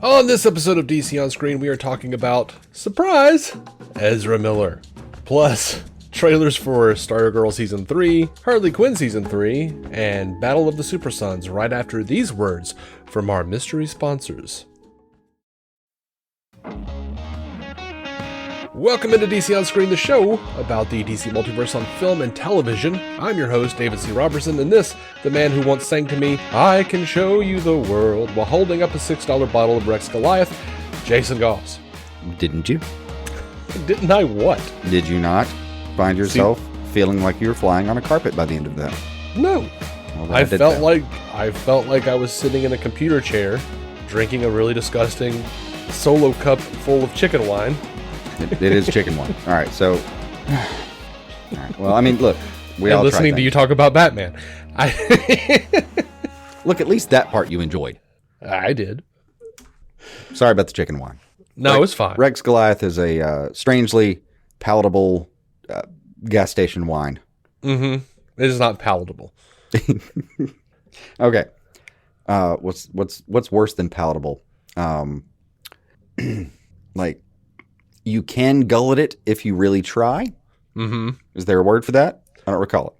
On this episode of DC On Screen, we are talking about, surprise, Ezra Miller. Plus, trailers for Stargirl Season 3, Harley Quinn Season 3, and Battle of the Super Sons right after these words from our mystery sponsors. Welcome into DC On Screen, the show about the DC Multiverse on film and television. I'm your host, David C. Robertson, and this, the man who once sang to me, I can show you the world, while holding up a $6 bottle of Rex Goliath, Jason Goss. Didn't you? Didn't I what? Did you not find yourself feeling like you were flying on a carpet by the end of that? No. Well, I felt like I was sitting in a computer chair, drinking a really disgusting solo cup full of chicken wine. It is chicken wine. All right, so... All right, well, I mean, look, we all listening to you talk about Batman. Look, at least that part you enjoyed. I did. Sorry about the chicken wine. No, it's fine. Rex Goliath is a strangely palatable gas station wine. Mm-hmm. It is not palatable. Okay. What's worse than palatable? Like, you can gullet it if you really try. Mm-hmm. Is there a word for that? I don't recall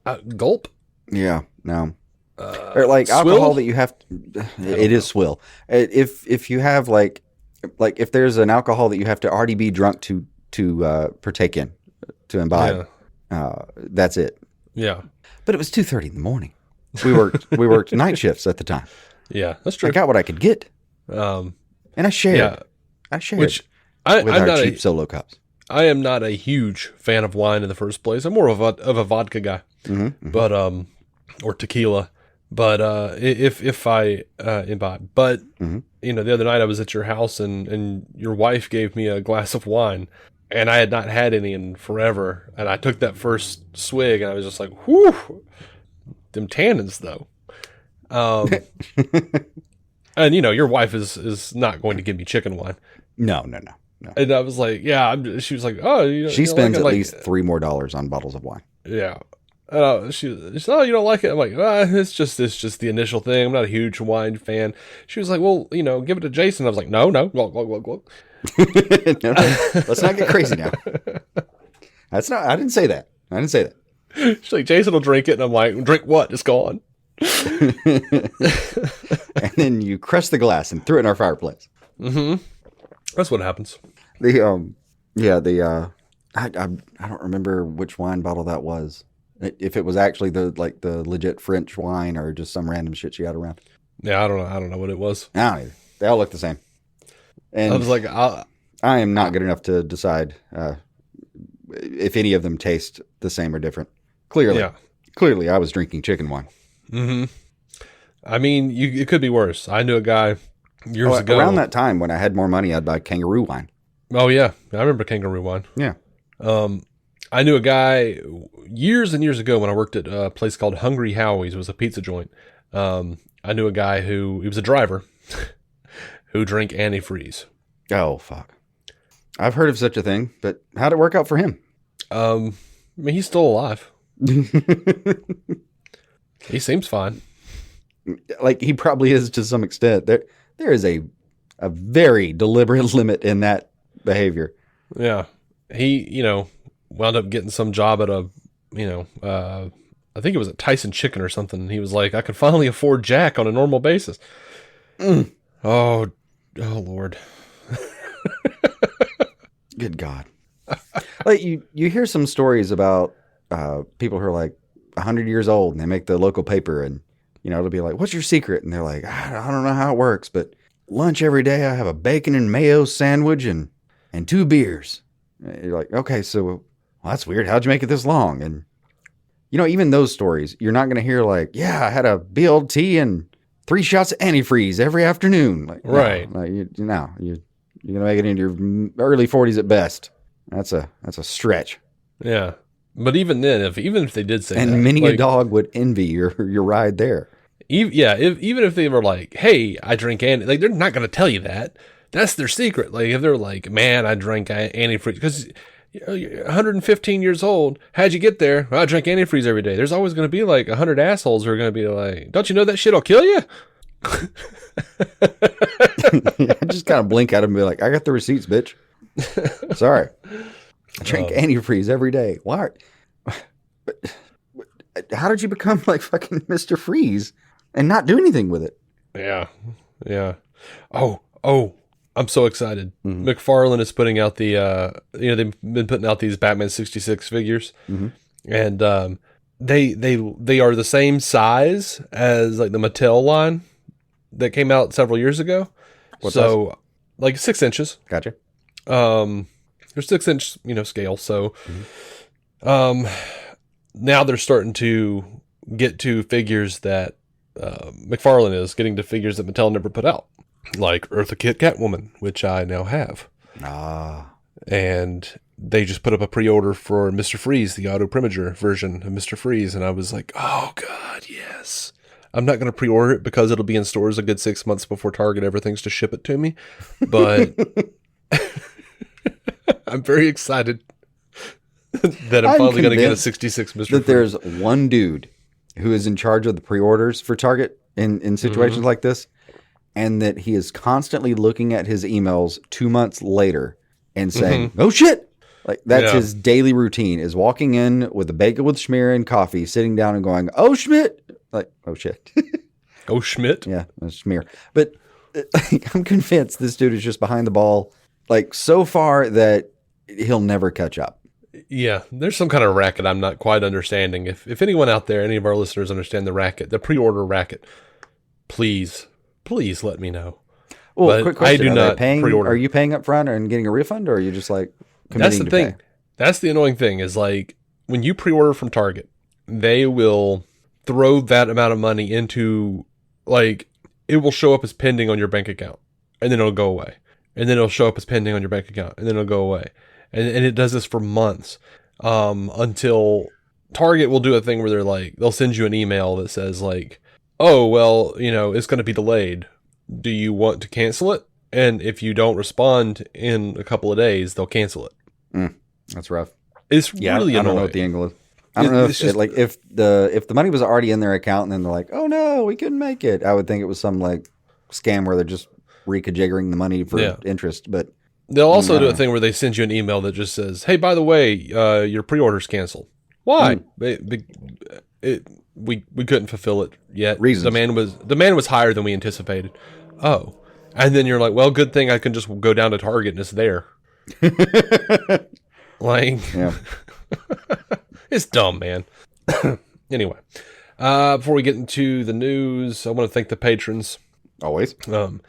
it. Gulp? Yeah, no. Or like swill? Alcohol that you have. It is swill. If you have like if there's an alcohol that you have to already be drunk to partake in, to imbibe, that's it. Yeah. But it was 2:30 in the morning. We worked night shifts at the time. Yeah, that's true. I got what I could get. And I shared. Yeah. I shared with our not cheap solo cups. I am not a huge fan of wine in the first place. I'm more of a vodka guy, but or tequila. But if I imbibe, but you know, the other night I was at your house and your wife gave me a glass of wine, and I had not had any in forever, and I took that first swig and I was just like, whew, them tannins though. And you know, your wife is not going to give me chicken wine. No. And I was like, yeah. She was like, oh, she spends at least $3 more on bottles of wine. Yeah. She said, oh, you don't like it? I'm like, it's just the initial thing. I'm not a huge wine fan. She was like, well, you know, give it to Jason. I was like, no. Glug, glug, glug, glug. No. Let's not get crazy now. I didn't say that. She's like, Jason will drink it. And I'm like, drink what? It's gone. And then you crushed the glass and threw it in our fireplace. Mm-hmm. That's what happens. I don't remember which wine bottle that was. If it was actually the legit French wine or just some random shit she had around. Yeah, I don't know what it was. I don't either. They all look the same. And I was like, I am not good enough to decide if any of them taste the same or different. Clearly, I was drinking chicken wine. Mm-hmm. I mean, it could be worse. I knew a guy years ago. Around that time when I had more money, I'd buy kangaroo wine. Oh, yeah. I remember kangaroo wine. Yeah. I knew a guy years and years ago when I worked at a place called Hungry Howie's. It was a pizza joint. I knew a guy he was a driver, who drank antifreeze. Oh, fuck. I've heard of such a thing, but how'd it work out for him? I mean, he's still alive. He seems fine. Like, he probably is to some extent. There is a very deliberate limit in that behavior. Yeah. He, you know, wound up getting some job at I think it was at Tyson Chicken or something. And he was like, I could finally afford Jack on a normal basis. Oh, Lord. Good God. Like, you hear some stories about people who are like 100 years old and they make the local paper and, you know, it'll be like, what's your secret? And they're like, I don't know how it works, but lunch every day I have a bacon and mayo sandwich and 2 beers. And you're like, okay, so well, that's weird. How'd you make it this long? And, you know, even those stories, you're not going to hear like, yeah, I had a BLT and 3 shots of antifreeze every afternoon. Like, right. No, you're going to make it into your early 40s at best. That's a stretch. Yeah. But even then, even if they did say and that, many a dog would envy your ride there. Even if they were like, hey, I drink like they're not going to tell you that. That's their secret. Like if they're like, man, I drank antifreeze because you're 115 years old. How'd you get there? Well, I drink antifreeze every day. There's always going to be like 100 assholes who are going to be like, don't you know that shit'll kill you? I just kind of blink at him and be like, I got the receipts, bitch. Sorry. I drink antifreeze every day. Why? How did you become like fucking Mr. Freeze and not do anything with it? Yeah. Yeah. Oh, I'm so excited. McFarlane is putting out the, they've been putting out these Batman 66 figures. And they are the same size as like the Mattel line that came out several years ago. What size? Like 6 inches. Gotcha. They're 6-inch, scale. So, now they're starting to get to figures that McFarlane is getting to figures that Mattel never put out, like Eartha Kitt Catwoman, which I now have. And they just put up a pre-order for Mr. Freeze, the Auto Primager version of Mr. Freeze, and I was like, oh god, yes. I'm not going to pre-order it because it'll be in stores a good 6 months before Target ever thinks to ship it to me, but I'm very excited that I'm finally going to get a 66 Mr. That there's one dude who is in charge of the pre-orders for Target in situations like this, and that he is constantly looking at his emails 2 months later and saying, oh shit! Like that's his daily routine, is walking in with a bagel with schmear and coffee, sitting down and going, oh Schmidt! Like, oh shit. Oh Schmidt? Yeah, schmear. But I'm convinced this dude is just behind the ball, like so far that he'll never catch up. Yeah, there's some kind of racket I'm not quite understanding. If anyone out there, any of our listeners understand the racket, the pre-order racket, please let me know. Well, but quick question. I do not pre-order. Are you paying up front and getting a refund, or are you just like committing That's the to thing. pay? That's the annoying thing is like when you pre-order from Target, they will throw that amount of money into, like, it will show up as pending on your bank account, and then it'll go away. And then it'll show up as pending on your bank account, and then it'll go away. And it does this for months until Target will do a thing where they're like, they'll send you an email that says like, oh, well, it's going to be delayed. Do you want to cancel it? And if you don't respond in a couple of days, they'll cancel it. That's rough. It's really annoying. I don't know what the angle is. I don't know if the money was already in their account and then they're like, oh no, we couldn't make it. I would think it was some like scam where they're just rejiggering the money for interest. But they'll also do a thing where they send you an email that just says, hey, by the way, your pre-order's canceled. Why? We couldn't fulfill it yet. Reasons. Demand was higher than we anticipated. Oh. And then you're like, well, good thing I can just go down to Target and it's there. Like, yeah. It's dumb, man. Anyway, before we get into the news, I want to thank the patrons. Always. And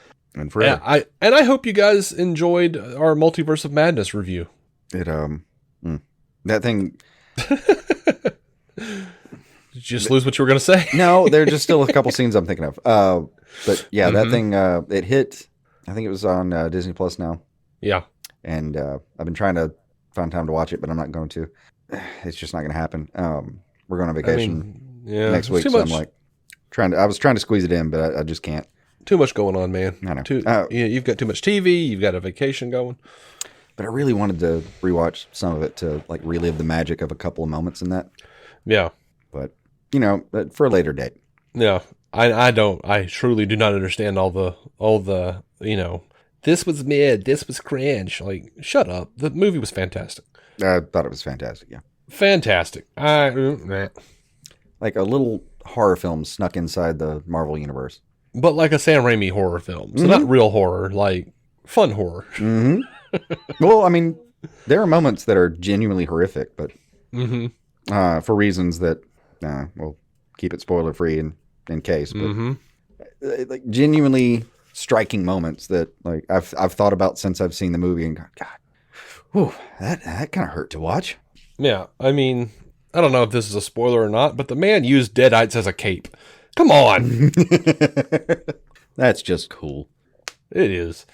forever. I hope you guys enjoyed our Multiverse of Madness review. That thing. Did you just lose what you were going to say? No, there are just still a couple scenes I'm thinking of. But yeah, that thing, it hit, I think it was on Disney Plus now. Yeah. And I've been trying to find time to watch it, but I'm not going to. It's just not going to happen. We're going on vacation next week, so I'm like I was trying to squeeze it in, but I just can't. Too much going on, man. I know. You've got too much TV. You've got a vacation going. But I really wanted to rewatch some of it to like relive the magic of a couple of moments in that. Yeah. But for a later date. Yeah. I truly do not understand all the this was mid, this was cringe. Like, shut up. The movie was fantastic. I thought it was fantastic. Yeah. Fantastic. Like a little horror film snuck inside the Marvel universe. But like a Sam Raimi horror film. So not real horror, like fun horror. Mm-hmm. Well, I mean, there are moments that are genuinely horrific, but for reasons that we'll keep it spoiler free in case. But like genuinely striking moments that like I've thought about since I've seen the movie and gone, God, whew, that kind of hurt to watch. Yeah, I mean, I don't know if this is a spoiler or not, but the man used deadites as a cape. Come on. That's just cool. It is.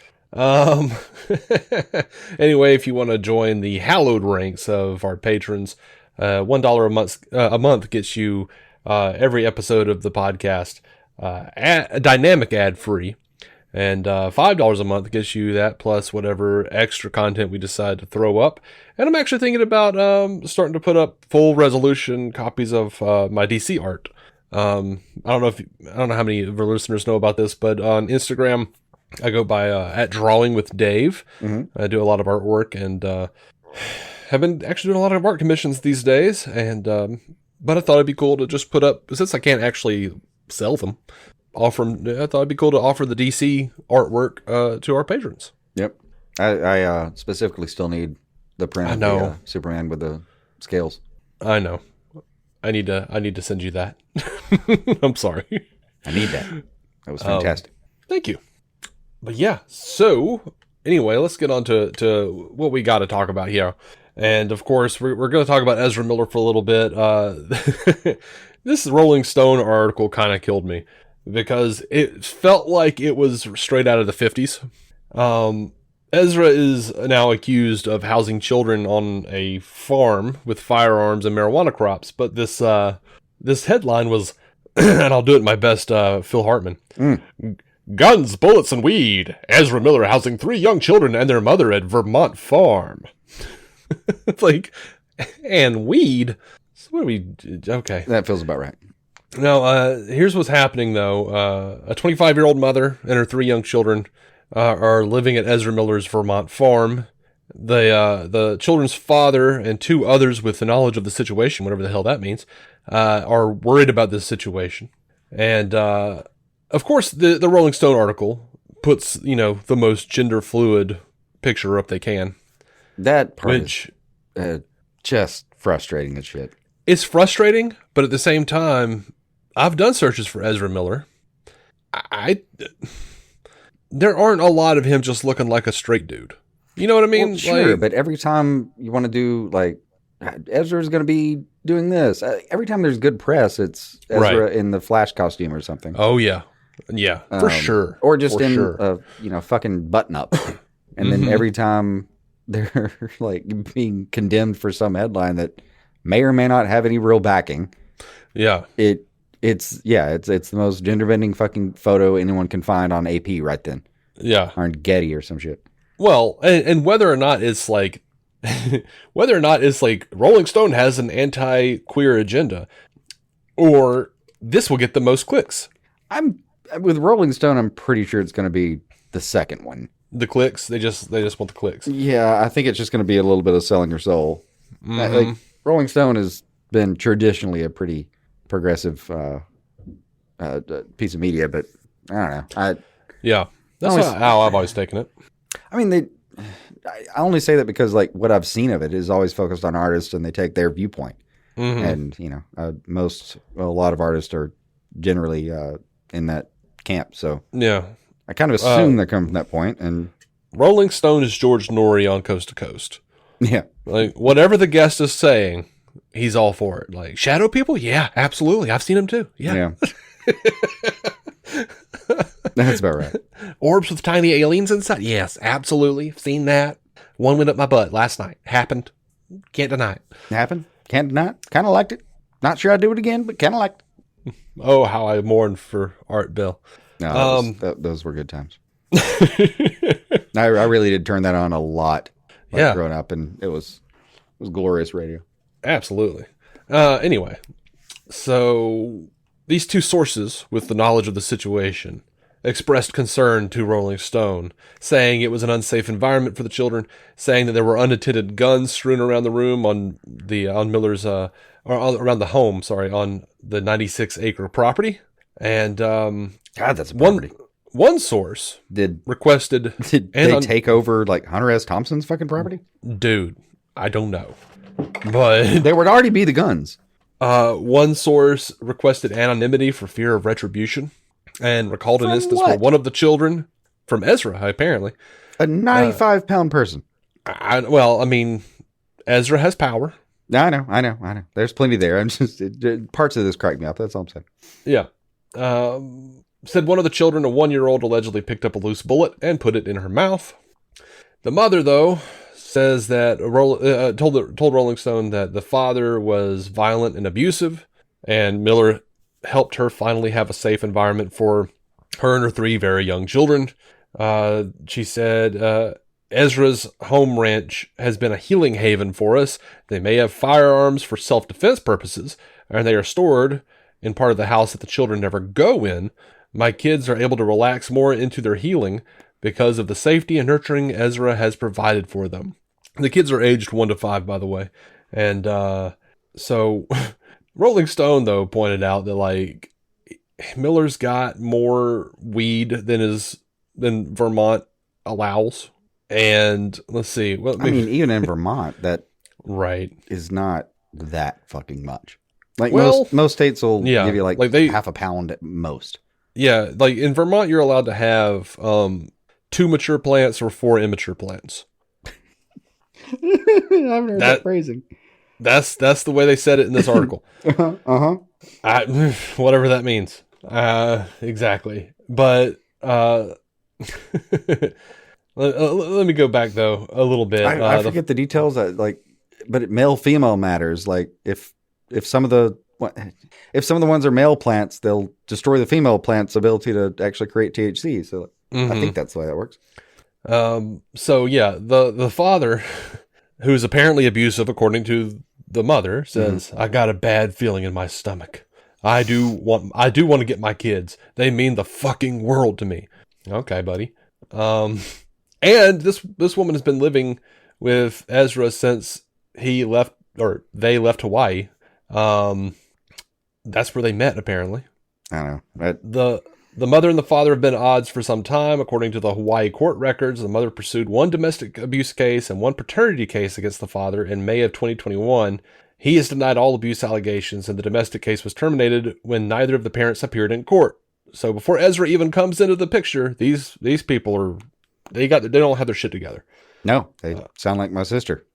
Anyway, if you want to join the hallowed ranks of our patrons, $1 a month gets you every episode of the podcast dynamic ad free, and $5 a month gets you that plus whatever extra content we decide to throw up. And I'm actually thinking about starting to put up full resolution copies of my DC art. I don't know how many of our listeners know about this, but on Instagram, I go by at Drawing with Dave. I do a lot of artwork and have been actually doing a lot of art commissions these days. And but I thought it'd be cool to just put up, since I can't actually sell them, I thought it'd be cool to offer the DC artwork to our patrons. Yep. I specifically still need the print of the Superman with the scales. I know. I need to send you that. I'm sorry. I need that. That was fantastic. Thank you. But yeah, so anyway, let's get on to what we got to talk about here. And of course, we're going to talk about Ezra Miller for a little bit. This Rolling Stone article kind of killed me because it felt like it was straight out of the 50s. Ezra is now accused of housing children on a farm with firearms and marijuana crops. But this headline was, and I'll do it in my best, Phil Hartman. Guns, bullets, and weed. Ezra Miller housing 3 young children and their mother at Vermont farm. It's like, and weed? So what are we... Okay. That feels about right. Now, here's what's happening, though. A 25-year-old mother and her 3 young children are living at Ezra Miller's Vermont farm. The children's father and 2 others with the knowledge of the situation, whatever the hell that means, are worried about this situation. And, of course, the Rolling Stone article puts, the most gender fluid picture up they can. That part is just frustrating as shit. It's frustrating, but at the same time, I've done searches for Ezra Miller. There aren't a lot of him just looking like a straight dude. You know what I mean? Well, sure, but every time you want to do, Ezra's going to be doing this. Every time there's good press, it's Ezra in the Flash costume or something. Oh, yeah. Yeah, for sure. Or just a fucking button-up. And then every time they're, being condemned for some headline that may or may not have any real backing. Yeah. It's the most gender-bending fucking photo anyone can find on AP right then. Yeah. Or on Getty or some shit. Well, and whether or not it's Rolling Stone has an anti-queer agenda, or this will get the most clicks. With Rolling Stone, I'm pretty sure it's going to be the second one. The clicks, they just want the clicks. Yeah, I think it's just going to be a little bit of selling your soul. Rolling Stone has been traditionally a pretty progressive piece of media, but I don't know. That's how I've always taken it. I mean, I only say that because what I've seen of it is always focused on artists and they take their viewpoint. And a lot of artists are generally in that camp. So yeah, I kind of assume they're coming from that point. And Rolling Stone is George Norrie on Coast to Coast. Yeah, whatever the guest is saying, he's all for it. Shadow people, yeah, absolutely. I've seen them too. Yeah. That's about right. Orbs with tiny aliens inside. Yes, absolutely. Seen that. One went up my butt last night. Happened. Can't deny it. Happened. Can't deny it. Kind of liked it. Not sure I'd do it again, but kind of liked it. Oh, how I mourned for Art Bill. No, those were good times. I really did turn that on a lot growing up, and it was glorious radio. Absolutely. Anyway, so these 2 sources with the knowledge of the situation expressed concern to Rolling Stone, saying it was an unsafe environment for the children, saying that there were unattended guns strewn around the room on Miller's around the home, on the 96-acre property. And God, that's a property. One source requested. Did they take over Hunter S. Thompson's fucking property? Dude, I don't know, but there would already be the guns. One source requested anonymity for fear of retribution, and recalled an instance where one of the children from Ezra, apparently, a 95-pound person. Ezra has power. I know. There's plenty there. I'm just parts of this crack me up. That's all I'm saying. Yeah. Said one of the children, a 1-year-old, allegedly picked up a loose bullet and put it in her mouth. The mother, though, says that told Rolling Stone that the father was violent and abusive, and Miller helped her finally have a safe environment for her and her 3 very young children. She said, Ezra's home ranch has been a healing haven for us. They may have firearms for self-defense purposes, and they are stored in part of the house that the children never go in, my kids are able to relax more into their healing because of the safety and nurturing Ezra has provided for them. The kids are aged 1 to 5, by the way. And so Rolling Stone, though, pointed out that, like, Miller's got more weed than Vermont allows. And let's see. Well, I mean, even in Vermont, that right is not that fucking much. Like, most states will give you like half a pound at most. Yeah, like in Vermont, you're allowed to have 2 mature plants or 4 immature plants. I've heard that phrasing. That's the way they said it in this article. Whatever that means. Exactly. But let me go back though a little bit. I forget the details. But male female matters. Like if some of the ones are male plants, they'll destroy the female plant's ability to actually create THC. So I think that's the way that works. So yeah, the father, who's apparently abusive according to the mother, says, I got a bad feeling in my stomach. I do want to get my kids. They mean the fucking world to me. Okay, buddy. And this woman has been living with Ezra since they left Hawaii. That's where they met, apparently. I don't know. The mother and the father have been at odds for some time. According to the Hawaii court records, the mother pursued 1 domestic abuse case and 1 paternity case against the father in May of 2021. He has denied all abuse allegations, and the domestic case was terminated when neither of the parents appeared in court. So before Ezra even comes into the picture, these people they don't have their shit together. No, they sound like my sister.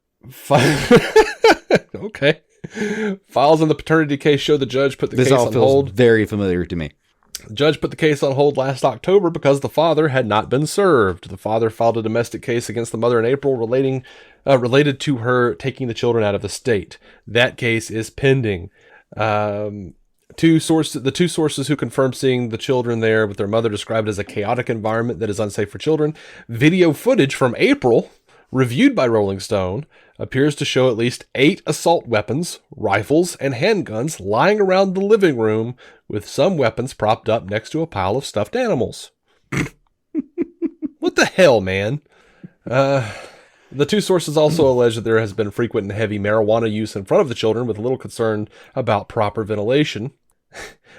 Okay. Files on the paternity case show the judge put the case on hold. This all feels very familiar to me. The judge put the case on hold last October because the father had not been served. The father filed a domestic case against the mother in April related to her taking the children out of the state. That case is pending. The 2 sources who confirmed seeing the children there with their mother described it as a chaotic environment that is unsafe for children. Video footage from April, reviewed by Rolling Stone, appears to show at least 8 assault weapons, rifles, and handguns lying around the living room, with some weapons propped up next to a pile of stuffed animals. What the hell, man? The 2 sources also allege that there has been frequent and heavy marijuana use in front of the children, with little concern about proper ventilation.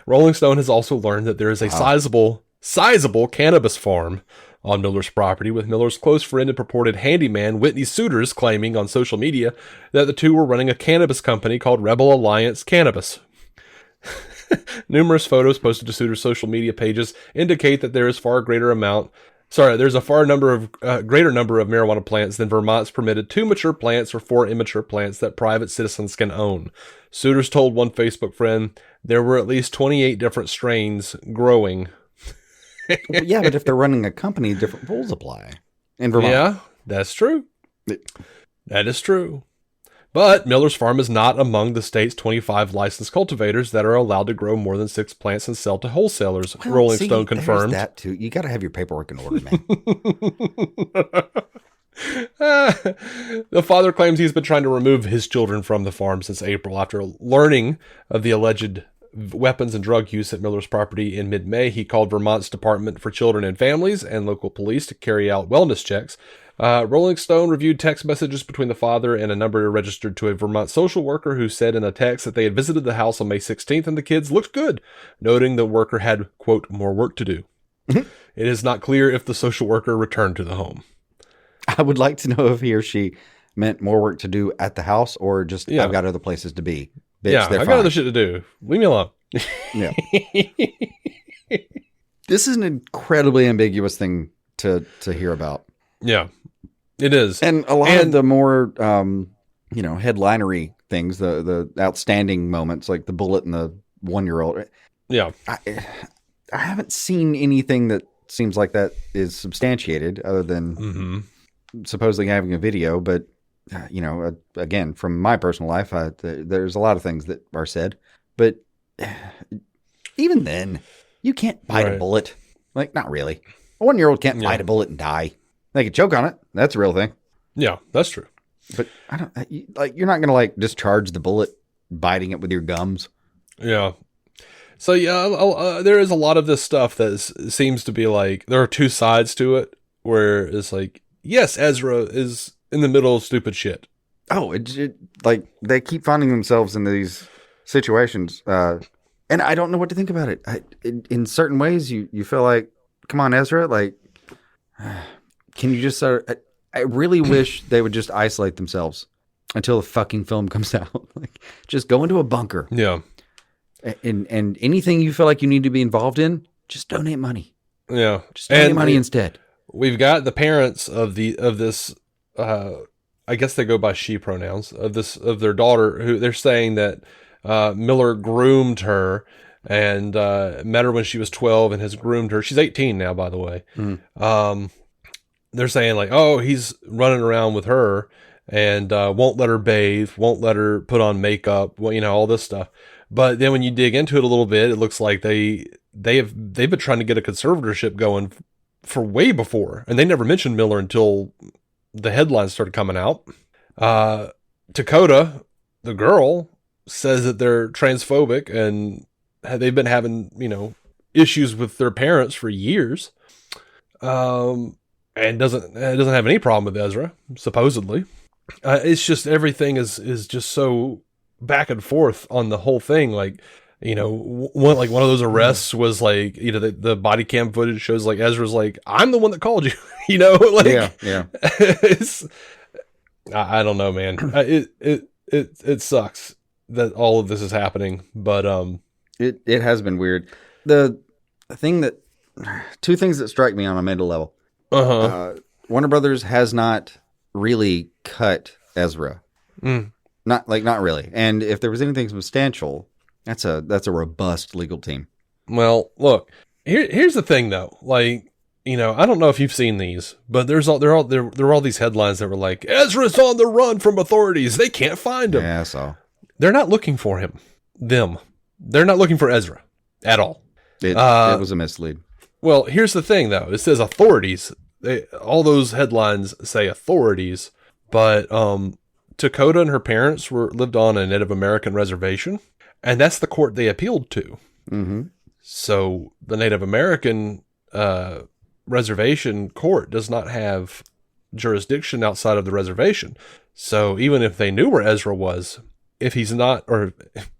Rolling Stone has also learned that there is a sizable cannabis farm on Miller's property, with Miller's close friend and purported handyman Whitney Suiters claiming on social media that the 2 were running a cannabis company called Rebel Alliance Cannabis. Numerous photos posted to Suiters' social media pages indicate that there's a far greater number of marijuana plants than Vermont's permitted 2 mature plants or 4 immature plants that private citizens can own. Suiters told one Facebook friend there were at least 28 different strains growing. Yeah, but if they're running a company, different rules apply in Vermont. Yeah, that's true. That is true. But Miller's farm is not among the state's 25 licensed cultivators that are allowed to grow more than 6 plants and sell to wholesalers, Rolling Stone confirmed. That too. You got to have your paperwork in order, man. The father claims he's been trying to remove his children from the farm since April after learning of the alleged weapons and drug use at Miller's property in mid-May. He called Vermont's Department for Children and Families and local police to carry out wellness checks. Rolling Stone reviewed text messages between the father and a number registered to a Vermont social worker who said in a text that they had visited the house on May 16th and the kids looked good, noting the worker had, quote, more work to do. It is not clear if the social worker returned to the home. I would like to know if he or she meant more work to do at the house or just I've got other places to be. Bitch, I got other shit to do. Leave me alone. Yeah. This is an incredibly ambiguous thing to hear about. Yeah, it is. And a lot of the more, headlinery things, the outstanding moments, like the bullet and the 1-year-old. Yeah. I haven't seen anything that seems like that is substantiated other than supposedly having a video. But, again, from my personal life, there's a lot of things that are said. But even then, you can't bite a bullet. Like, not really. A 1-year-old can't bite a bullet and die. They could choke on it. That's a real thing. Yeah, that's true. But you're not going to discharge the bullet biting it with your gums. Yeah. So yeah, there is a lot of this stuff that seems to be like there are two sides to it, where it's like, yes, Ezra is in the middle of stupid shit. Oh, like they keep finding themselves in these situations, and I don't know what to think about it. In certain ways, you feel like, come on, Ezra, like, can you just I really wish they would just isolate themselves until the fucking film comes out. Like, just go into a bunker. Yeah. And anything you feel like you need to be involved in, just donate money. Yeah. Just donate money instead. We've got the parents of this, I guess they go by she pronouns, of their daughter, who they're saying that Miller groomed her and met her when she was 12 and has groomed her. She's 18 now, by the way. They're saying like, oh, he's running around with her and won't let her bathe, won't let her put on makeup, well, all this stuff. But then when you dig into it a little bit, it looks like they've been trying to get a conservatorship going for way before, and they never mentioned Miller until the headlines started coming out. Dakota, the girl, says that they're transphobic and they've been having, issues with their parents for years. And doesn't have any problem with Ezra, supposedly. It's just everything is just so back and forth on the whole thing. Like, one of those arrests was like, the body cam footage shows like Ezra's like, I'm the one that called you, like, yeah. It's, I don't know, man. It sucks that all of this is happening, but it has been weird. Two things that strike me on a mental level. Warner Brothers has not really cut Ezra. Not really. And if there was anything substantial, that's a robust legal team. Well, look, here's the thing though. Like, I don't know if you've seen these, but there are all these headlines that were like, Ezra's on the run from authorities. They can't find him. Yeah, I saw. They're not looking for him. They're not looking for Ezra at all. It was a mislead. Well, here's the thing though. It says authorities. All those headlines say authorities, but Dakota and her parents lived on a Native American reservation, and that's the court they appealed to. Mm-hmm. So the Native American reservation court does not have jurisdiction outside of the reservation. So even if they knew where Ezra was, if he's not, or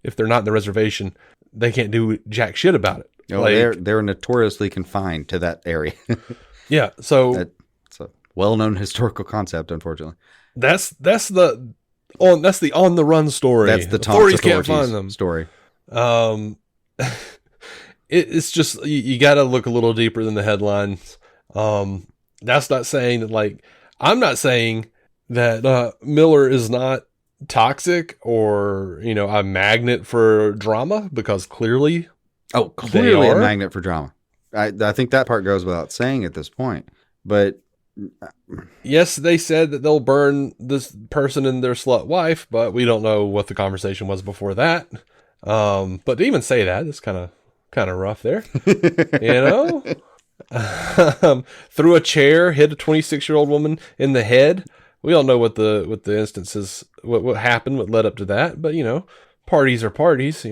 if they're not in the reservation, they can't do jack shit about it. Oh, they're notoriously confined to that area. Yeah, so it's a well-known historical concept, unfortunately. That's the on the run story. That's the authorities can't find them story. It's just you got to look a little deeper than the headlines. That's not saying that, like, I'm not saying that Miller is not toxic or a magnet for drama, because clearly a magnet for drama. I think that part goes without saying at this point, but yes, they said that they'll burn this person and their slut wife, but we don't know what the conversation was before that. But to even say that is kind of rough there, threw a chair, hit a 26-year-old woman in the head. We all know what the instances, what happened, what led up to that. But parties are parties.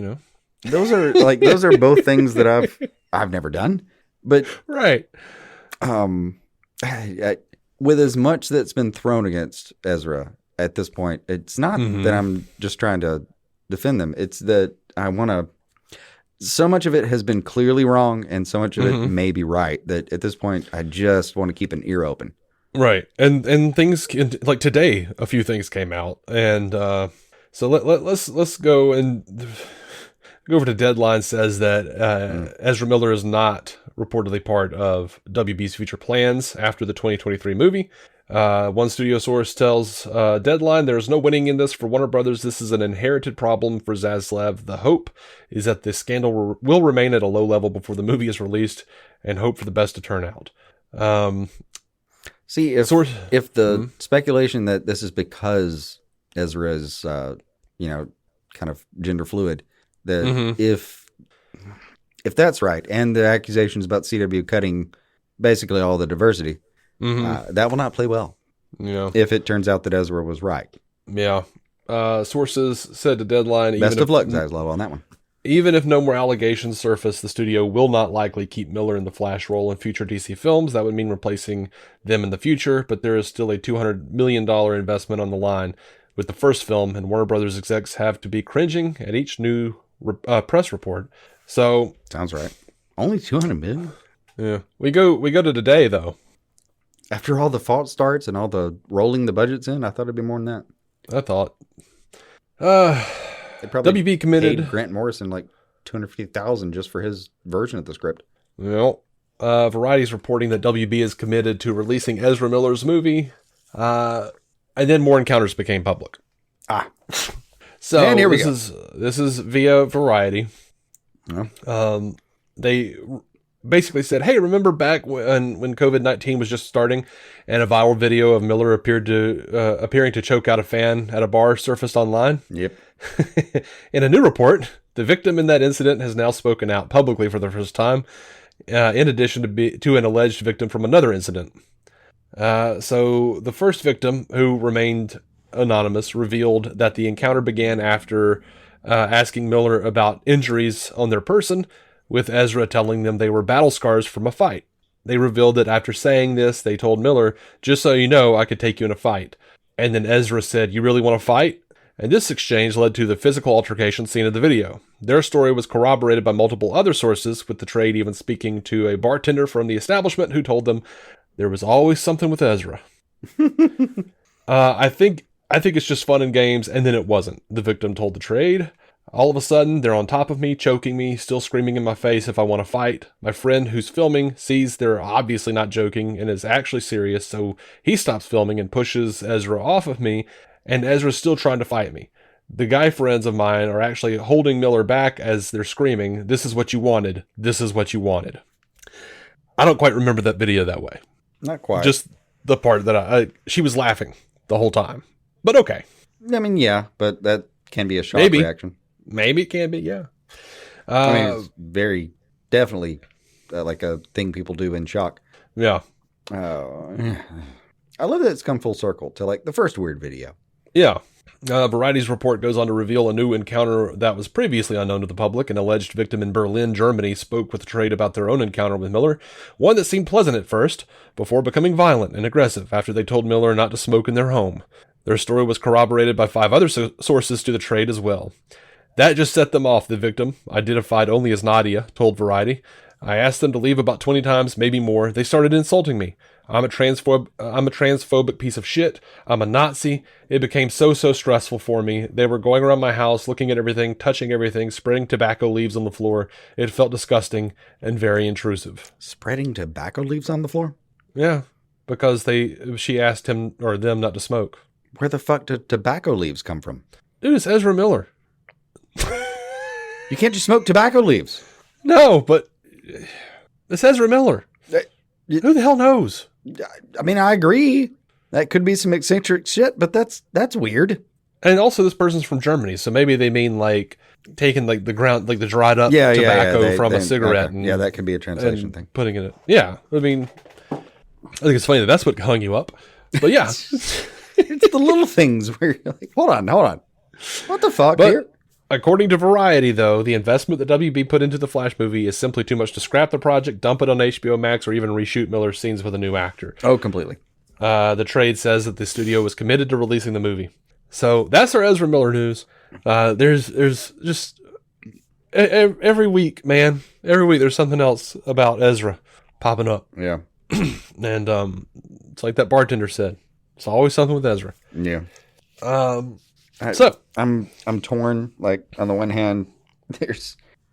Those are both things that I've never done. But right. With as much that's been thrown against Ezra at this point, it's not that I'm just trying to defend them. It's that I want to. So much of it has been clearly wrong, and so much of it may be right. That at this point, I just want to keep an ear open. Right, and things like today, a few things came out, and so let's go and. Go over to Deadline says that Ezra Miller is not reportedly part of WB's future plans after the 2023 movie. One studio source tells Deadline, there is no winning in this for Warner Brothers. This is an inherited problem for Zaslav. The hope is that the scandal will remain at a low level before the movie is released, and hope for the best to turn out. See, if the speculation that this is because Ezra is, kind of gender fluid, that if that's right, and the accusations about CW cutting basically all the diversity, that will not play well. Yeah. If it turns out that Ezra was right. Yeah. Sources said to Deadline, Best of luck, Zaslav, on that one. Even if no more allegations surface, the studio will not likely keep Miller in the Flash role in future DC films. That would mean replacing them in the future, but there is still a $200 million investment on the line with the first film, and Warner Brothers execs have to be cringing at each new press report. So sounds right. Only $200 million? Yeah. We go to today, though. After all the false starts and all the rolling the budgets in, I thought it'd be more than that. I thought. They probably WB committed. paid Grant Morrison like $250,000 just for his version of the script. Well, Variety's reporting that WB is committed to releasing Ezra Miller's movie, and then more encounters became public. So and here we go. This is via Variety. Yeah. They basically said, "Hey, remember back when COVID-19 was just starting, and a viral video of Miller appearing to choke out a fan at a bar surfaced online?" Yep. In a new report, the victim in that incident has now spoken out publicly for the first time, in addition to an alleged victim from another incident. So the first victim, who remained anonymous, revealed that the encounter began after asking Miller about injuries on their person, with Ezra telling them they were battle scars from a fight. They revealed that after saying this, they told Miller, "Just so you know, I could take you in a fight." And then Ezra said, "You really want to fight?" And this exchange led to the physical altercation seen in the video. Their story was corroborated by multiple other sources, with the trade even speaking to a bartender from the establishment who told them there was always something with Ezra. I think it's just fun and games, and then it wasn't, the victim told the trade. All of a sudden, they're on top of me, choking me, still screaming in my face if I want to fight. My friend who's filming sees they're obviously not joking and is actually serious, so he stops filming and pushes Ezra off of me, and Ezra's still trying to fight me. The guy friends of mine are actually holding Miller back as they're screaming, "This is what you wanted. This is what you wanted." I don't quite remember that video that way. Not quite. Just the part that she was laughing the whole time. But okay. I mean, yeah, but that can be a shock reaction. Maybe it can be, yeah. I mean, it's very definitely like a thing people do in shock. Yeah. I love that it's come full circle to like the first weird video. Yeah. Variety's report goes on to reveal a new encounter that was previously unknown to the public. An alleged victim in Berlin, Germany, spoke with the trade about their own encounter with Miller, one that seemed pleasant at first, before becoming violent and aggressive after they told Miller not to smoke in their home. Their story was corroborated by 5 other sources to the trade as well. That just set them off, the victim, identified only as Nadia, told Variety. "I asked them to leave about 20 times, maybe more. They started insulting me. I'm a transphobic piece of shit. I'm a Nazi. It became so stressful for me. They were going around my house, looking at everything, touching everything, spreading tobacco leaves on the floor. It felt disgusting and very intrusive." Spreading tobacco leaves on the floor? Yeah, because she asked him or them not to smoke. Where the fuck did tobacco leaves come from? Dude, it's Ezra Miller. You can't just smoke tobacco leaves. No, but it's Ezra Miller. Who the hell knows? I mean, I agree. That could be some eccentric shit, but that's weird. And also, this person's from Germany, so maybe they mean like taking like the ground, like the dried up tobacco from a cigarette. Okay. That could be a translation thing. Putting it. Yeah, I mean, I think it's funny that's what hung you up. But yeah, it's the little things where you're like, hold on, what the fuck here? According to Variety, though, the investment that WB put into the Flash movie is simply too much to scrap the project, dump it on HBO Max, or even reshoot Miller's scenes with a new actor. Oh, completely. The trade says that the studio was committed to releasing the movie. So that's our Ezra Miller news. There's just every week, man. Every week there's something else about Ezra popping up. Yeah. And it's like that bartender said. It's always something with Ezra. Yeah. So I'm torn. Like on the one hand,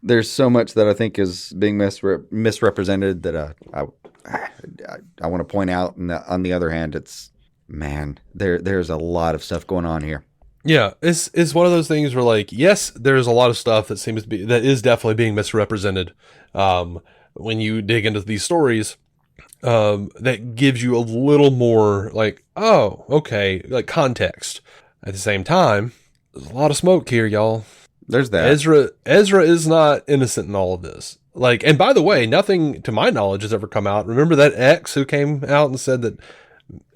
there's so much that I think is being misrepresented that I want to point out, and on the other hand, it's there's a lot of stuff going on here. Yeah, it's one of those things where like, yes, there's a lot of stuff that that is definitely being misrepresented. When you dig into these stories, that gives you a little more like, oh, okay, like context. At the same time, there's a lot of smoke here, y'all. There's that. Ezra is not innocent in all of this. Like, and by the way, nothing to my knowledge has ever come out. Remember that ex who came out and said that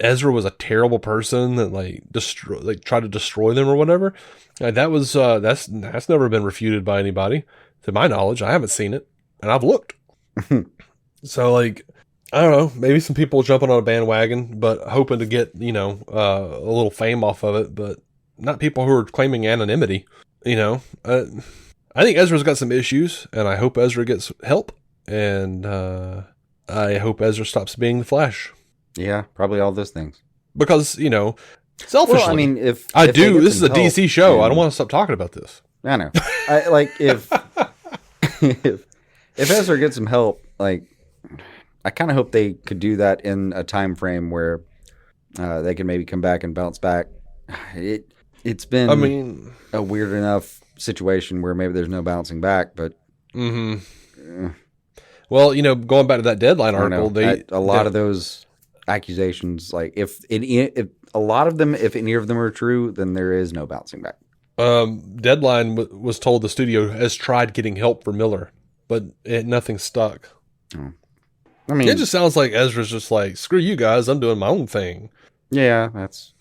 Ezra was a terrible person that tried to destroy them or whatever. That's never been refuted by anybody. To my knowledge, I haven't seen it, and I've looked. So, like, I don't know, maybe some people jumping on a bandwagon, but hoping to get, a little fame off of it, but not people who are claiming anonymity, I think Ezra's got some issues, and I hope Ezra gets help, and I hope Ezra stops being the Flash. Yeah, probably all those things. Because, selfishly, well, I mean, if this is a DC show. I don't want to stop talking about this. I know. if Ezra gets some help, like, I kind of hope they could do that in a time frame where they can maybe come back and bounce back. It's been a weird enough situation where maybe there's no bouncing back, but well, going back to that Deadline article, a lot of those accusations, like if a lot of them, if any of them are true, then there is no bouncing back. Deadline was told the studio has tried getting help for Miller, but nothing stuck. Oh. It just sounds like Ezra's just like, screw you guys, I'm doing my own thing. Yeah, that's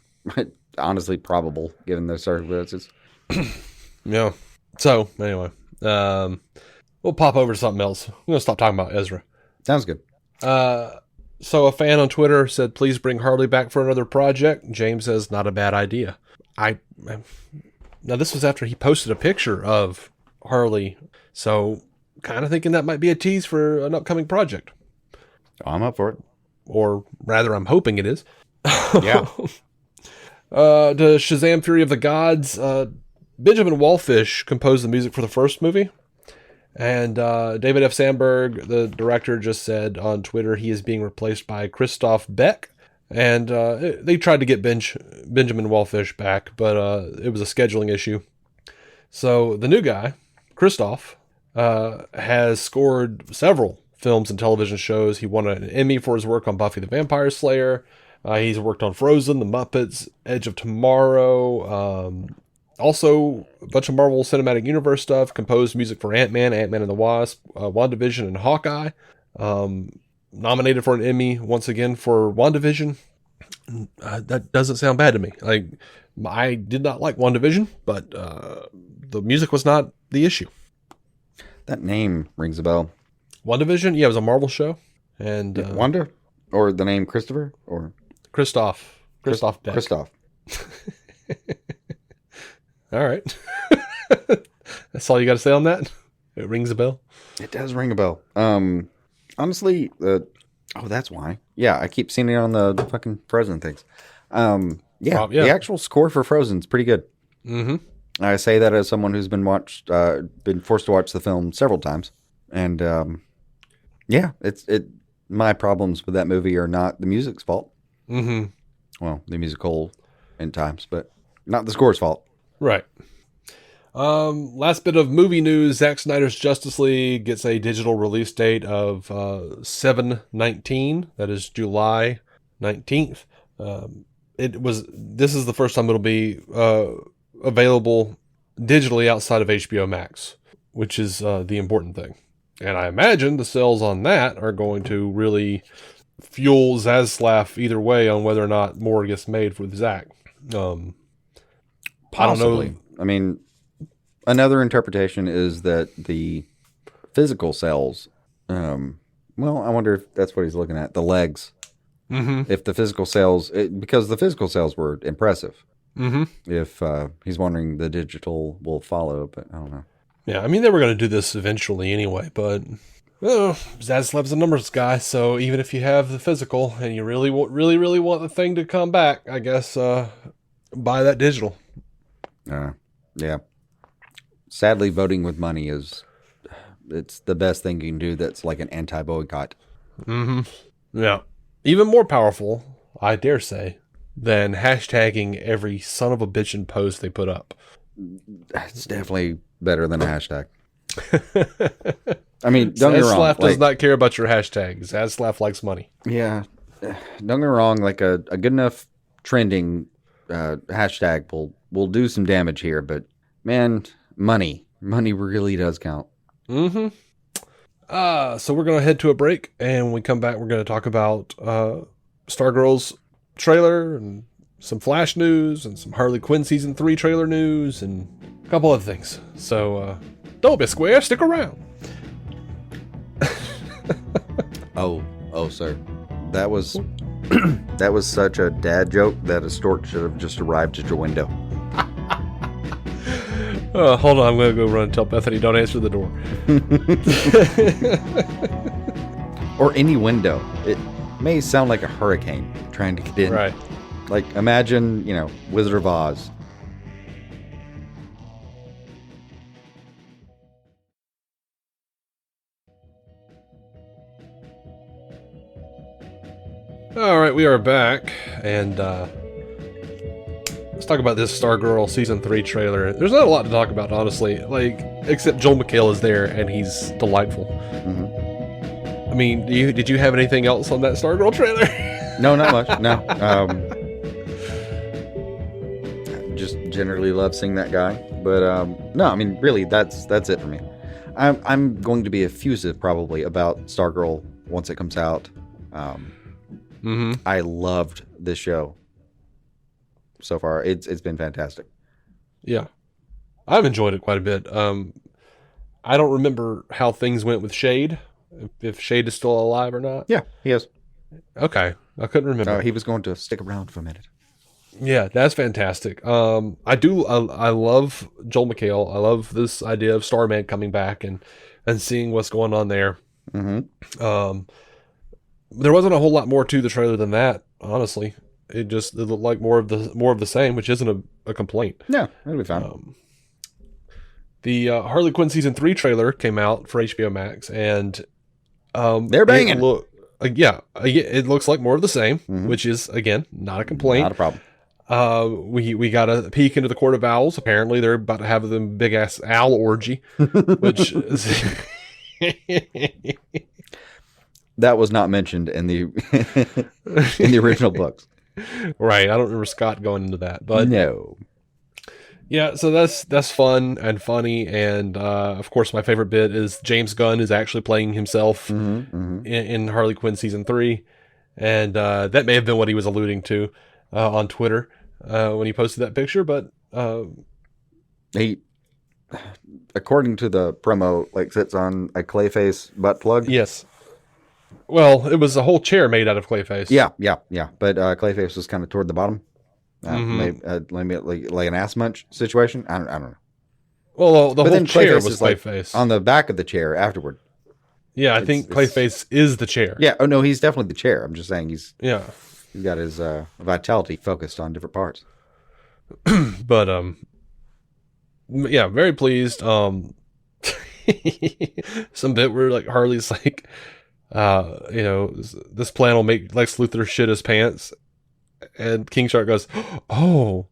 honestly probable given the circumstances. Yeah. So, anyway, we'll pop over to something else. I'm going to stop talking about Ezra. Sounds good. So a fan on Twitter said, please bring Harley back for another project. James says, not a bad idea. Now, this was after he posted a picture of Harley, so kind of thinking that might be a tease for an upcoming project. I'm up for it. Or rather, I'm hoping it is. Yeah. To Shazam! Fury of the Gods, Benjamin Wallfish composed the music for the first movie. And David F. Sandberg, the director, just said on Twitter he is being replaced by Christoph Beck. And they tried to get Benjamin Wallfish back, but it was a scheduling issue. So the new guy, Christoph, has scored several films and television shows. He won an Emmy for his work on Buffy the Vampire Slayer. He's worked on Frozen, The Muppets, Edge of Tomorrow. Also, a bunch of Marvel Cinematic Universe stuff. Composed music for Ant-Man, Ant-Man and the Wasp, WandaVision, and Hawkeye. Nominated for an Emmy once again for WandaVision. That doesn't sound bad to me. Like, I did not like WandaVision, but the music was not the issue. That name rings a bell. WandaVision? Yeah, it was a Marvel show. And Wanda? Or the name Christopher? Or Christoph Beck. Christoph. All right. That's all you got to say on that? It rings a bell? It does ring a bell. Honestly, that's why. Yeah, I keep seeing it on the fucking Frozen things. Yeah, the actual score for Frozen's pretty good. Mm-hmm. I say that as someone who's been forced to watch the film several times. And yeah, my problems with that movie are not the music's fault. Mm-hmm. Well, the musical in times, but not the score's fault. Right. Last bit of movie news. Zack Snyder's Justice League gets a digital release date of 7/19. That is July 19th. This is the first time it'll be available digitally outside of HBO Max, which is the important thing. And I imagine the sales on that are going to really fuel Zaslav either way on whether or not more gets made with Zack. Possibly. I don't know. I mean, another interpretation is that the physical sales, well, I wonder if that's what he's looking at, the legs. Mm-hmm. If the physical sales, because the physical sales were impressive. Mm-hmm. If he's wondering the digital will follow, but I don't know. Yeah, I mean, they were going to do this eventually anyway, but Zaslav's a numbers guy, so even if you have the physical and you really want the thing to come back, I guess buy that digital. Yeah. Sadly, voting with money it's the best thing you can do that's like an anti-boycott. Mm-hmm. Yeah. Even more powerful, I dare say, than hashtagging every son of a bitchin' post they put up. It's definitely better than a hashtag. I mean, don't get me wrong. Zaslav does not care about your hashtag. Zaslav likes money. Yeah. Don't get me wrong. Like a good enough trending hashtag will do some damage here, but man, money really does count. Mm-hmm. So we're going to head to a break, and when we come back, we're going to talk about Stargirl's trailer and some Flash news and some Harley Quinn season 3 trailer news and a couple other things. So don't be square, stick around. Oh, sir. That was that was such a dad joke that a stork should have just arrived at your window. Hold on, I'm going to go run and tell Bethany don't answer the door. Or any window. It may sound like a hurricane trying to get in. Right. Like, imagine, Wizard of Oz. All right, we are back, and let's talk about this Stargirl season 3 trailer. There's not a lot to talk about, honestly, except Joel McHale is there, and he's delightful. Mm-hmm. I mean, did you have anything else on that Stargirl trailer? No, not much. No. Just generally love seeing that guy, but no, I mean, really, that's it for me. I'm going to be effusive probably about Stargirl once it comes out. I loved this show so far. It's been fantastic. Yeah, I've enjoyed it quite a bit. I don't remember how things went with Shade, if Shade is still alive or not. Yeah, he is. Okay, I couldn't remember. He was going to stick around for a minute. Yeah, that's fantastic. I love Joel McHale. I love this idea of Starman coming back and seeing what's going on there. Mm-hmm. There wasn't a whole lot more to the trailer than that, honestly. It looked like more of the same, which isn't a complaint. Yeah, it'll be fine. The Harley Quinn season 3 trailer came out for HBO Max, and they're banging. It looks like more of the same, which is again not a complaint, not a problem. We got a peek into the Court of Owls. Apparently, they're about to have the big ass owl orgy, which is that was not mentioned in the in the original books. Right. I don't remember Scott going into that, but no. Yeah, so that's fun and funny, and of course my favorite bit is James Gunn is actually playing himself in Harley Quinn season 3, and that may have been what he was alluding to on Twitter when he posted that picture, but he, according to the promo, sits on a Clayface butt plug. Yes. Well, it was a whole chair made out of Clayface. Yeah. But Clayface was kind of toward the bottom. Maybe like an ass munch situation. I don't know. Well, the whole chair was Clayface. On the back of the chair afterward. Yeah, I think Clayface is the chair. Yeah. Oh no, he's definitely the chair. I'm just saying he's got his vitality focused on different parts. But yeah, very pleased. Some bit where Harley's this plan will make Lex Luthor shit his pants, and King Shark goes, "Oh,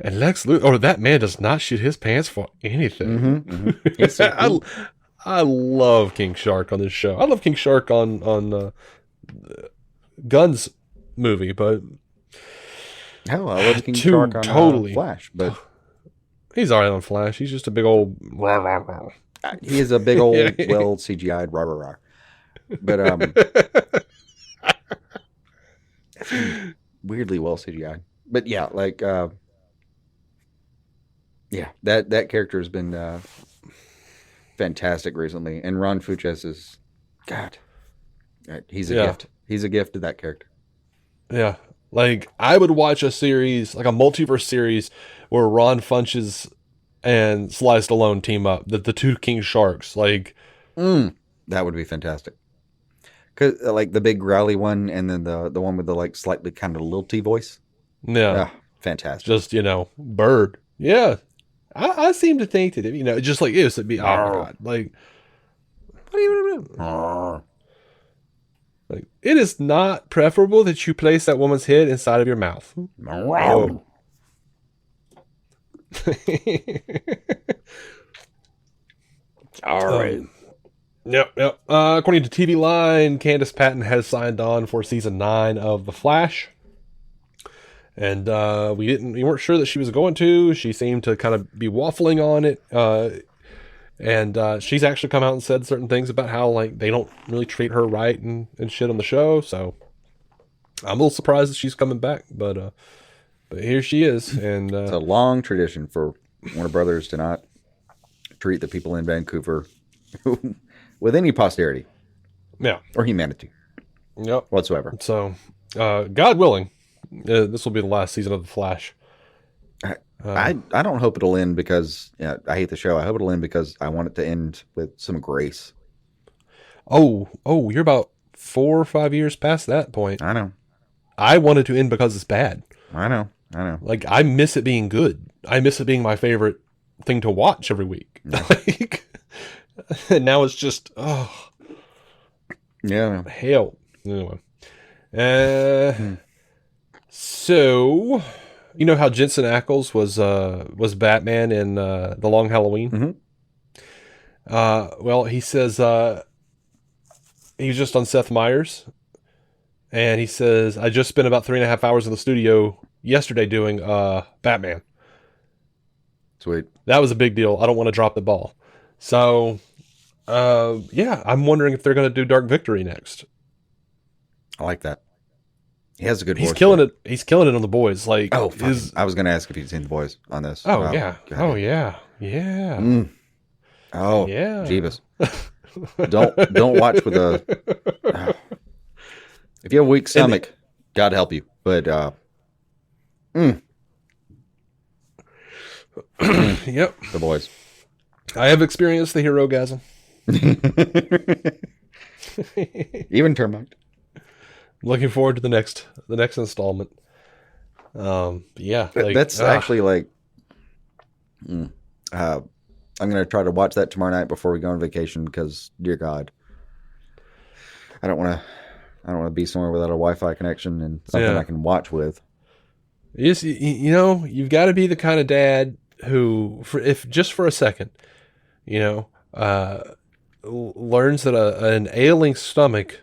and Lex Luthor, or that man does not shit his pants for anything." So cool. I love King Shark on this show. I love King Shark on Gunn's movie, but hell, I love King Shark on Flash, but he's alright on Flash. He's just a big old. He is a big old, well CGI'd rah. But weirdly well CGI. But yeah, that character has been fantastic recently, and Ron Funches is he's a gift. He's a gift to that character. Yeah, I would watch a series, a multiverse series, where Ron Funches and Sly Stallone team up. The two King Sharks, that would be fantastic. Cause the big growly one, and then the one with the slightly kind of lilty voice. Yeah, fantastic. Just bird. Yeah, I seem to think that just like this, it'd be oh my god, what do you mean? It is not preferable that you place that woman's head inside of your mouth. Wow. All right. Yep. According to TV Line, Candice Patton has signed on for season 9 of The Flash, and we weren't sure that she was going to. She seemed to kind of be waffling on it, and she's actually come out and said certain things about how they don't really treat her right and shit on the show. So I'm a little surprised that she's coming back, but here she is, and It's a long tradition for Warner Brothers to not treat the people in Vancouver with any posterity yeah, or humanity yep. whatsoever. So, God willing, this will be the last season of The Flash. I don't hope it'll end because I hate the show. I hope it'll end because I want it to end with some grace. Oh, you're about 4 or 5 years past that point. I know. I want it to end because it's bad. I know. Like, I miss it being good. I miss it being my favorite thing to watch every week. Like, and now it's just, Yeah. hell. Anyway. So, you know how Jensen Ackles was Batman in The Long Halloween? Mm-hmm. Well, he says he was just on Seth Meyers, and he says, I just spent about 3.5 hours in the studio yesterday doing Batman. Sweet. That was a big deal. I don't want to drop the ball. So, yeah, I'm wondering if they're going to do Dark Victory next. I like that. He has a good voice. He's killing it. He's killing it on The Boys. Like, I was going to ask if you'd seen The Boys on this. Oh, Wow. yeah. God. Oh, yeah. Yeah. Oh, yeah. Jeebus. Don't watch with a... If you have a weak stomach, God help you. But, Yep. The Boys. I have experienced the hero-gasm. Even Termite. Looking forward to the next installment. Yeah. Like, That's actually like... I'm going to try to watch that tomorrow night before we go on vacation because, dear God, I don't want to be somewhere without a Wi-Fi connection and something I can watch with. Yes, you know, you've got to be the kind of dad who, if just for a second, you know, learns that an ailing stomach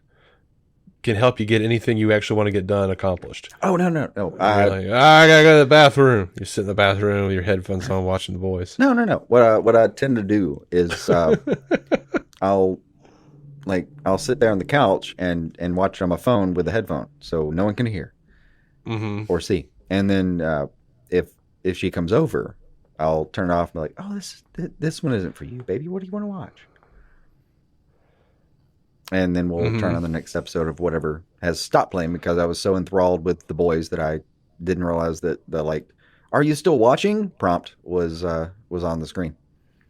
can help you get anything you actually want to get done accomplished. Oh, no. I gotta go to the bathroom. You sit in the bathroom with your headphones on watching The Boys. No. What I tend to do is I'll sit there on the couch and watch it on my phone with the headphone so no one can hear or see. And then if she comes over, I'll turn it off and be like, oh, this one isn't for you, baby. What do you want to watch? And then we'll turn on the next episode of whatever has stopped playing because I was so enthralled with The Boys that I didn't realize that the like, are you still watching? Prompt was on the screen.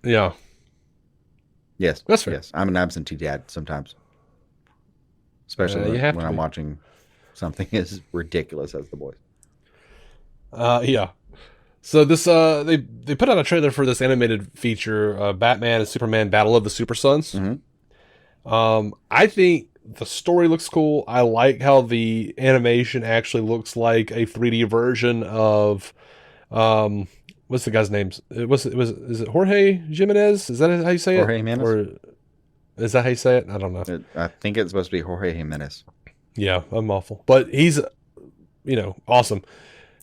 Yeah. Yes. That's fair. Yes. I'm an absentee dad sometimes. Especially when I'm watching something as ridiculous as The Boys. Yeah. So this they put out a trailer for this animated feature, Batman and Superman Battle of the Super Sons. I think the story looks cool. I like how the animation actually looks like a 3D version of what's the guy's name? Is it Jorge Jimenez? Is that how you say it? Jorge Jimenez? Or is that how you say it? I don't know. I think it's supposed to be Jorge Jimenez. Yeah, I'm awful. But he's, awesome.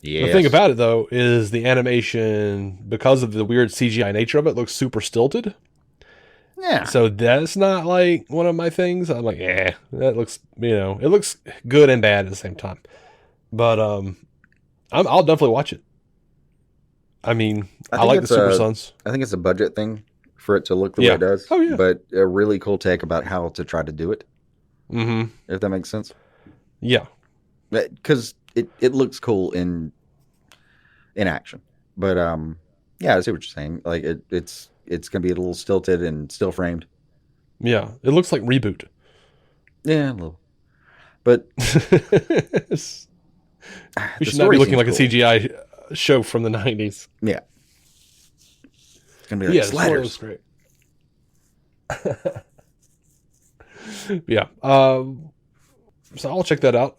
Yes. The thing about it, though, is the animation, because of the weird CGI nature of it, looks super stilted. Yeah. So that's not like one of my things. I'm like, that looks, it looks good and bad at the same time. But I'll definitely watch it. I mean, I like the Super Sons. I think it's a budget thing for it to look the way it does. Oh, yeah. But a really cool take about how to try to do it. Mm-hmm. If that makes sense. Yeah. Because it looks cool in action. But I see what you're saying. Like it's gonna be a little stilted and still framed. Yeah. It looks like Reboot. Yeah, a little. But we should not be looking like cool. A CGI show from the 90s. Yeah. It's gonna be like Sliders. Great. Yeah. So I'll check that out.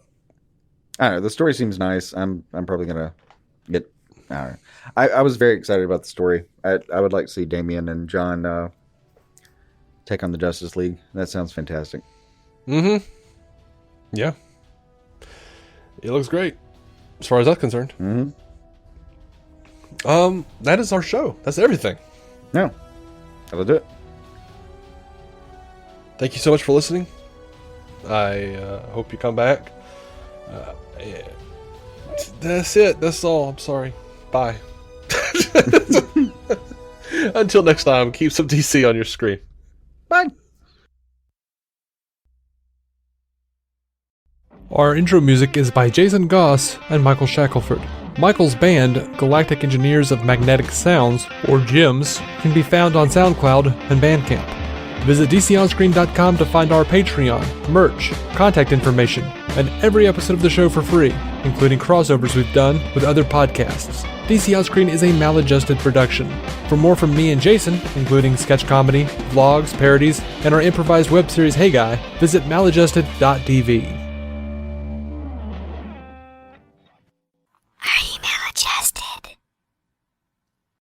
I don't know. The story seems nice. I'm probably gonna get. I don't know. I was very excited about the story. I would like to see Damian and John take on the Justice League. That sounds fantastic. Mm-hmm. Yeah. It looks great, as far as that's concerned. Mm-hmm. That is our show. That's everything. No. That'll do it. Thank you so much for listening. I hope you come back. Yeah. That's it. That's all. I'm sorry. Bye. Until next time, keep some DC on your screen. Bye. Our intro music is by Jason Goss and Michael Shackelford. Michael's band, Galactic Engineers of Magnetic Sounds, or GEMS, can be found on SoundCloud and Bandcamp. Visit DCOnScreen.com to find our Patreon, merch, contact information, and every episode of the show for free, including crossovers we've done with other podcasts. DC On Screen is a maladjusted production. For more from me and Jason, including sketch comedy, vlogs, parodies, and our improvised web series Hey Guy, visit maladjusted.tv.